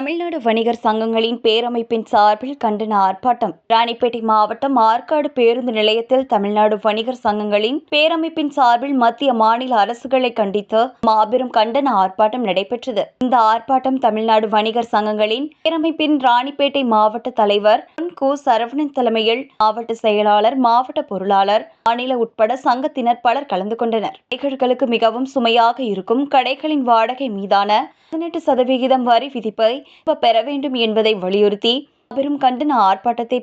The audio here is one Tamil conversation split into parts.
தமிழ்நாடு வணிகர் சங்கங்களின் பேரமைப்பின் சார்பில் கண்டன ஆர்ப்பாட்டம். ராணிப்பேட்டை மாவட்டம் ஆற்காடு பேருந்து நிலையத்தில் தமிழ்நாடு வணிகர் சங்கங்களின் பேரமைப்பின் சார்பில் மத்திய மாநில அரசுகளை கண்டித்து மாபெரும் கண்டன ஆர்ப்பாட்டம் நடைபெற்றது. இந்த ஆர்ப்பாட்டம் தமிழ்நாடு வணிகர் சங்கங்களின் பேரமைப்பின் ராணிப்பேட்டை மாவட்ட தலைவர் கு. சரவணன் தலைமையில் மாவட்ட செயலாளர், மாவட்ட பொருளாளர், மாநில உட்பட சங்கத்தினர் பலர் கலந்து கொண்டனர். கடைகளுக்கு மிகவும் சுமையாக இருக்கும் கடைகளின் வாடகை மீதான 18% வரி விதிப்பை பெற வேண்டும் என்பதை வலியுறுத்தி பெரும் கண்டன ஆர்ப்பாட்டத்தை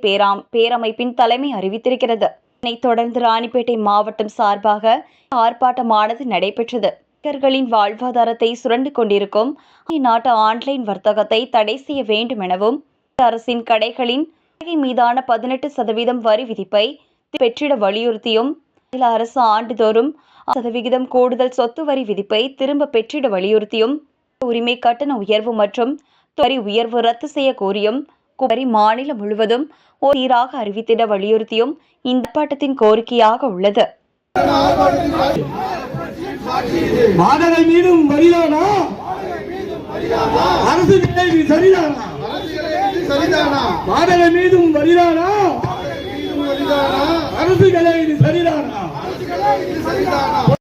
பேரமைப்பின் தலைமை அறிவித்திருக்கிறது. இதனைத் தொடர்ந்து ராணிப்பேட்டை மாவட்டம் சார்பாக ஆர்ப்பாட்டமானது நடைபெற்றது. வணிகர்களின் வாழ்வாதாரத்தை சுரண்டு கொண்டிருக்கும் நாட்டு ஆன்லைன் வர்த்தகத்தை தடை செய்ய வேண்டும் எனவும், அரசின் கடைகளின் வாடகை மீதான 18% வரி விதிப்பை பெற்றிட வலியுறுத்தியும், மாநில அரசு ஆண்டுதோறும் 6% கூடுதல் சொத்து வரி விதிப்பை திரும்ப பெற்றிட வலியுறுத்தியும், உரிமை கட்டண உயர்வு மற்றும் வரி உயர்வு ரத்து செய்ய கோரியும் வரி மாநிலம் முழுவதும் ஒரு சீராக அறிவித்திட வலியுறுத்தியும் இந்த ஆர்ப்பாட்டத்தின் கோரிக்கையாக உள்ளது. வாடகை மீதும் வரிதானா? அரசு நிலையில் சரிதானா? வாடகை மீதும் வரிதானா? அரசு நிலையில் சரிதானா?